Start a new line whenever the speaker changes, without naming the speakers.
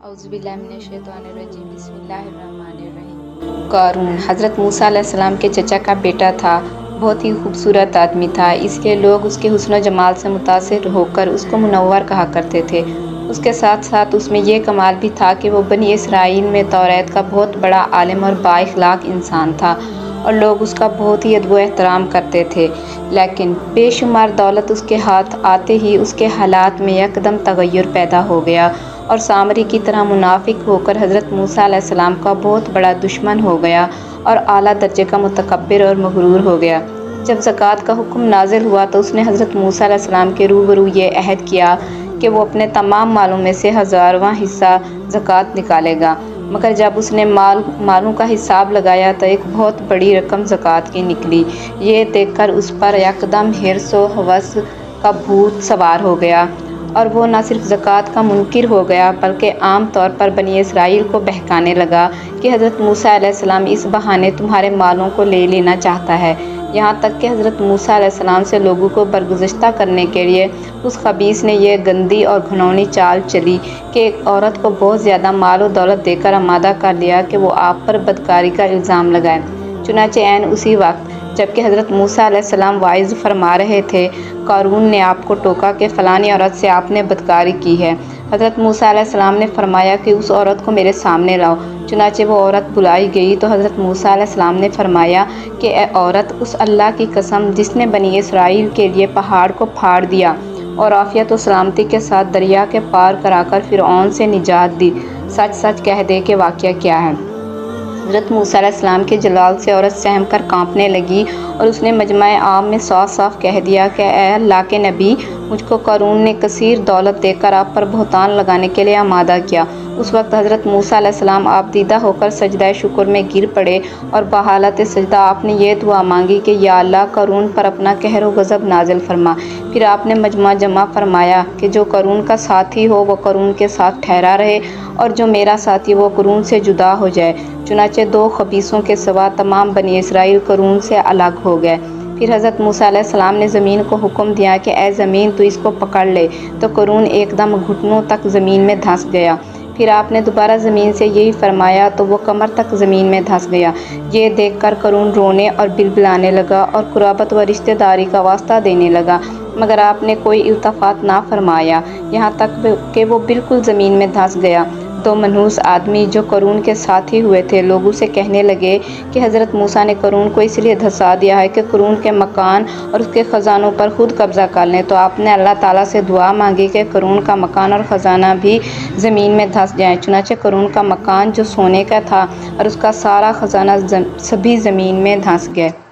औज़ुबिल्लाहिमिनश्शैतानिर्रजीम बिस्मिल्लाहिर्रहमानिर्रहीम। क़ारून हज़रत मूसा अलैहिस्सलाम के चचा का बेटा था। बहुत ही खूबसूरत आदमी था, इसलिए लोग उसके हुस्न जमाल से मुतासिर होकर उसको मुनव्वर कहा करते थे। उसके साथ साथ उसमें यह कमाल भी था कि वो बनी इसराइल में तौरात का बहुत बड़ा आलिम और बाइखलाक इंसान था और लोग उसका बहुत ही अदब व एहतराम करते थे। लेकिन बेशुमार दौलत उसके हाथ आते ही उसके हालात में यकदम तगय्युर पैदा हो गया और सामरी की तरह मुनाफिक होकर हज़रत मूसा अलैहिस्सलाम का बहुत बड़ा दुश्मन हो गया और आला दर्जे का मुतकब्बिर और मगरूर हो गया। जब ज़कात का हुक्म नाजिल हुआ तो उसने हज़रत मूसा अलैहिस्सलाम के रूबरू ये अहद किया कि वो अपने तमाम मालों में से 1000वां हिस्सा ज़कात निकालेगा। मगर जब उसने मालों का हिसाब लगाया तो एक बहुत बड़ी रकम ज़कात की निकली। ये देखकर उस पर यकदम हिर्स व हवस का भूत सवार हो गया और वो न सिर्फ ज़कात का मुनकिर हो गया बल्कि आम तौर पर बनी इसराइल को बहकाने लगा कि हज़रत मूसा अलैहिस्सलाम इस बहाने तुम्हारे मालों को ले लेना चाहता है। यहाँ तक कि हज़रत मूसा अलैहिस्सलाम से लोगों को बरगुज़श्ता करने के लिए उस खबीस ने यह गंदी और घिनौनी चाल चली कि एक औरत को बहुत ज़्यादा माल और दौलत देकर आमादा कर लिया कि वो आप पर बदकारी का इल्ज़ाम लगाए। चुनांचे ऐन उसी वक्त जबकि हज़रत मूसा अलैहिस्सलाम वाइज़ फरमा रहे थे, क़ारून ने आपको टोका कि फ़लानी औरत से आपने बदकारी की है। हज़रत मूसा अलैहिस्सलाम ने फरमाया कि उस औरत को मेरे सामने लाओ। चुनांचे वो औरत बुलाई गई तो हज़रत मूसा अलैहिस्सलाम ने फरमाया कि ए औरत, उस अल्लाह की कसम जिसने बनी इसराइल के लिए पहाड़ को फाड़ दिया और आफ़ियत व सलामती के साथ दरिया के पार कराकर फ़िरऔन से निजात दी, सच सच कह दे कि वाक़या क्या है। हज़रत मूसा अलैहिस्सलाम के जलाल से औरत सहम कर काँपने लगी और उसने मजमा-ए आम में साफ साफ कह दिया कि ए अल्लाह के नबी, मुझको क़ारून ने कसीर दौलत देकर आप पर बहतान लगाने के लिए आमादा किया। उस वक्त हज़रत मूसा अलैहिस्सलाम आपदीदा होकर सजदा शुक्र में गिर पड़े और बहालत सजदा आपने ये दुआ मांगी कि या अल्लाह, क़ारून पर अपना कहर व गज़ब नाजिल फरमा। फिर आपने मजमा जमा फरमाया कि जो क़ारून का साथी हो वो क़ारून के साथ ठहरा रहे और जो मेरा साथी वो क़ारून से जुदा हो जाए। चुनांचे दो खबीसों के सिवा तमाम बनी इसराइल क़ारून से अलग हो गए। फिर हज़रत मूसा अलैहिस्सलाम ने ज़मीन को हुक्म दिया कि ए ज़मीन, तू इसको पकड़ ले, तो क़ारून एकदम घुटनों तक ज़मीन में धंस गया। फिर आपने दोबारा ज़मीन से यही फरमाया तो वो कमर तक ज़मीन में धंस गया। ये देखकर क़ारून रोने और बिलबिलाने लगा और कुराबत व रिश्तेदारी का वास्ता देने लगा, मगर आपने कोई इल्तफ़ात ना फरमाया, यहाँ तक कि वो बिल्कुल ज़मीन में धंस गया। दो मनहूस आदमी जो क़ारून के साथी हुए थे लोगों से कहने लगे कि हज़रत मूसा ने क़ारून को इसलिए धंसा दिया है कि क़ारून के मकान और उसके ख़जानों पर खुद कब्ज़ा कर लें। तो आपने अल्लाह ताला से दुआ मांगी कि क़ारून का मकान और ख़जाना भी ज़मीन में धंस जाए। चुनांचे क़ारून का मकान जो सोने का था और उसका सारा ख़जाना सभी ज़मीन में धंस गए।